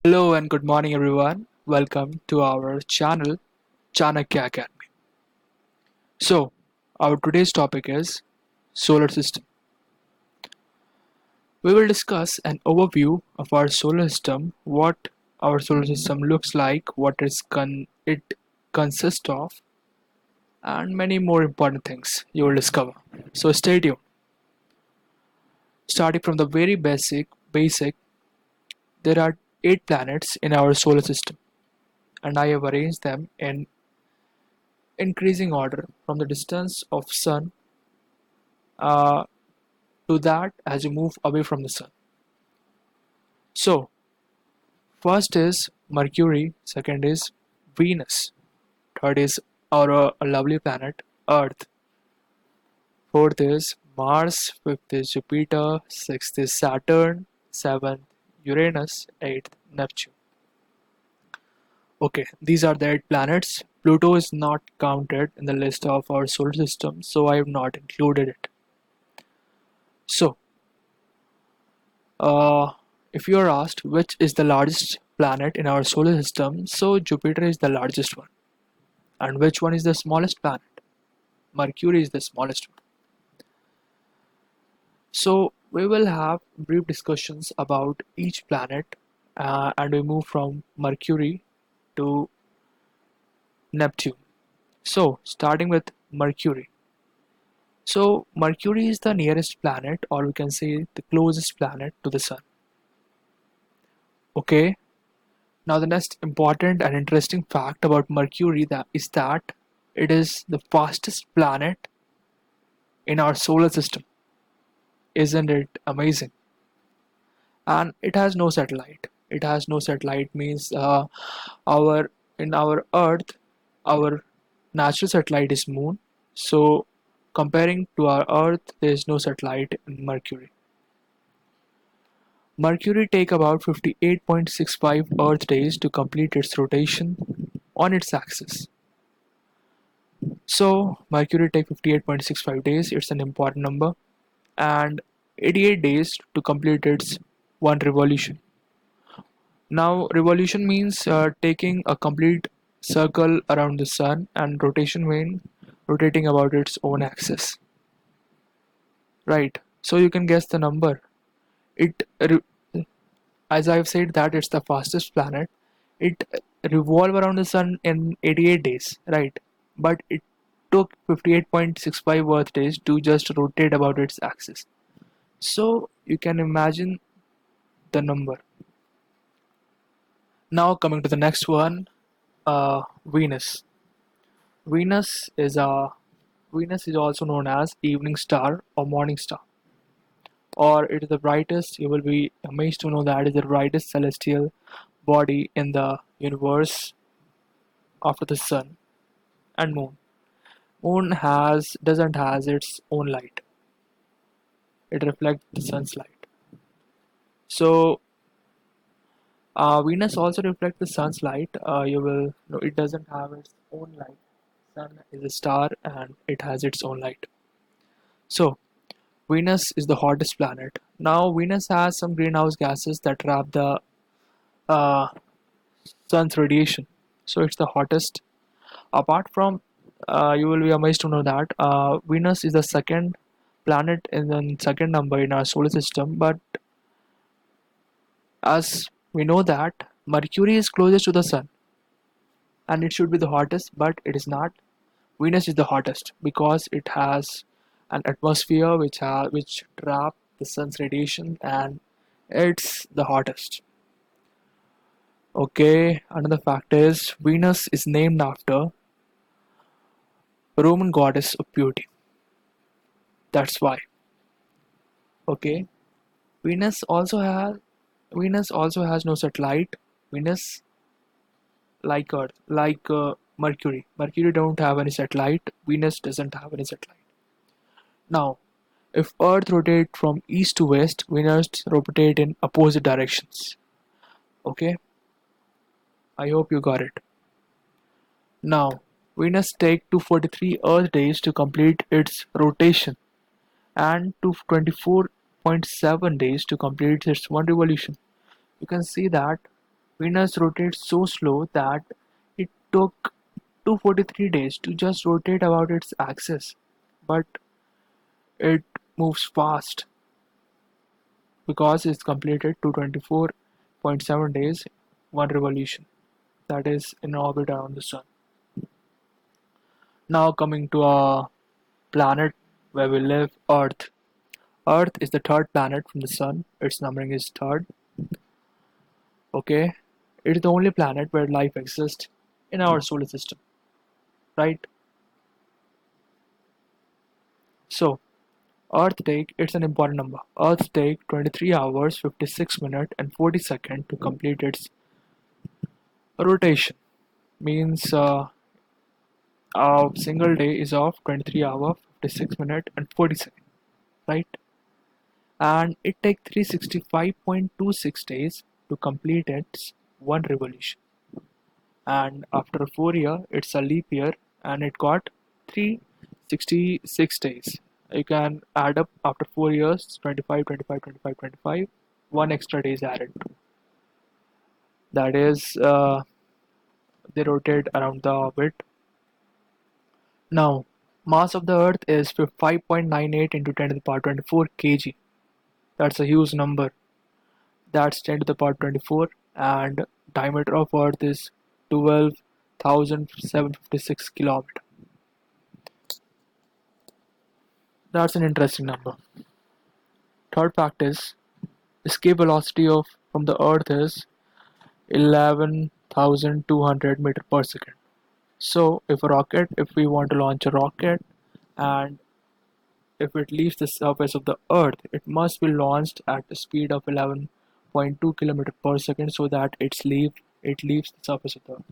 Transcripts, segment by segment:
Hello and good morning everyone. Welcome to our channel Chanakya Academy. So, our today's topic is solar system. We will discuss an overview of our solar system, what our solar system looks like, it consists of, and many more important things you will discover. So stay tuned. Starting from the very basic, there are 8 planets in our solar system, and I have arranged them in increasing order from the distance of sun uh, to that as you move away from the sun. So, first is Mercury, second is Venus, third is our lovely planet Earth, fourth is Mars, fifth is Jupiter, sixth is Saturn, seventh Uranus, eighth Neptune. Okay, these are the 8 planets. Pluto is not counted in the list of our solar system, so I have not included it. So, Uh, if you are asked which is the largest planet in our solar system, so Jupiter is the largest one. And which one is the smallest planet? Mercury is the smallest one. So we will have brief discussions about each planet and we move from Mercury to Neptune. So starting with Mercury. So Mercury is the nearest planet, or we can say the closest planet to the Sun. Okay, now the next important and interesting fact about Mercury is that it is the fastest planet in our solar system. Isn't it amazing? And it has no satellite. It has no satellite means our in our Earth, our natural satellite is Moon. So comparing to our Earth, there is no satellite in Mercury. Mercury take about 58.65 Earth days to complete its rotation on its axis. So Mercury take 58.65 days, it's an important number, and 88 days to complete its one revolution. Now revolution means taking a complete circle around the sun, and rotation means rotating about its own axis. Right. So you can guess the number. It, as I've said that it's the fastest planet. It revolve around the sun in 88 days, right? But it took 58.65 Earth days to just rotate about its axis. So you can imagine the number. Now coming to the next one, Venus. Venus is a Venus is also known as evening star or morning star, or it is the brightest. You will be amazed to know that it is the brightest celestial body in the universe after the sun and moon. Moon doesn't has its own light. It reflects the sun's light. So Venus also reflects the sun's light. You will know it doesn't have its own light. Sun is a star and it has its own light. So Venus is the hottest planet. Now Venus has some greenhouse gases that trap the uh, sun's radiation. So it's the hottest. Apart from, you will be amazed to know that Venus is the second planet in the second number in our solar system. But as we know that Mercury is closest to the sun and it should be the hottest, but it is not. Venus is the hottest because it has an atmosphere which trap the sun's radiation and it's the hottest. Okay, another fact is Venus is named after Roman goddess of beauty. That's why. Okay, Venus also has Venus also has no satellite. Venus, like Earth, like Mercury. Mercury don't have any satellite. Venus doesn't have any satellite. Now, if Earth rotates from east to west, Venus rotate in opposite directions. Okay, I hope you got it. Now, Venus take 243 Earth days to complete its rotation and to 24.7 days to complete its one revolution. You can see that Venus rotates so slow that it took 243 days to just rotate about its axis, but it moves fast because it's completed 224.7 days, one revolution, that is in orbit around the sun. Now coming to our planet where we live, Earth. Earth is the third planet from the sun. Its numbering is third. Okay, it is the only planet where life exists in our solar system, right? So, Earth take, it's an important number. Earth take 23 hours, 56 minutes and 40 seconds to complete its rotation. Means a single day is of 23 hours, 56 minutes and 40 seconds, right? And it takes 365.26 days to complete its one revolution. And after 4 years, it's a leap year and it got 366 days. You can add up after 4 years 25, 25, 25, 25. One extra day is added. That is, they rotate around the orbit. Now, mass of the Earth is 5.98 into 10 to the power 24 kg. That's a huge number. That's 10 to the power 24, and diameter of Earth is 12,756 kilometers. That's an interesting number. Third fact is escape velocity of from the Earth is 11,200 meter per second. So if we want to launch a rocket and if it leaves the surface of the Earth, it must be launched at the speed of 11.2 km per second so that it leaves the surface of the Earth.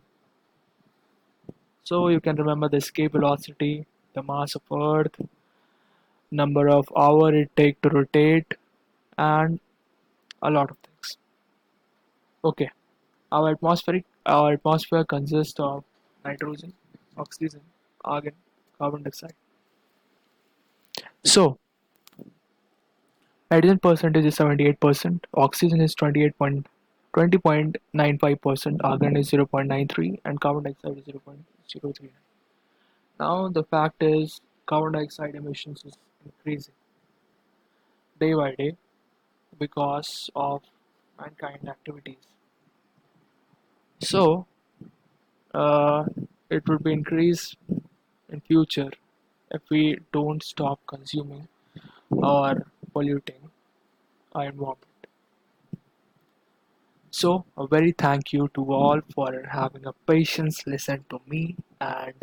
So you can remember the escape velocity, the mass of Earth, number of hours it takes to rotate, and a lot of things. Okay, our atmosphere consists of nitrogen, oxygen, argon, carbon dioxide. So nitrogen percentage is 78%, oxygen is 20.95%, argon is 0.93, and carbon dioxide is 0.039. Now the fact is carbon dioxide emissions is increasing day by day because of mankind activities. So uh, it would be increased in future if we don't stop consuming or polluting our environment. So a very thank you to all for having a patience listen to me, and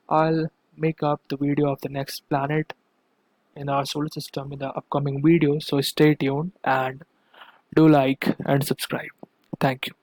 I'll make up the video of the next planet in our solar system in the upcoming video. So stay tuned and do like and subscribe. Thank you.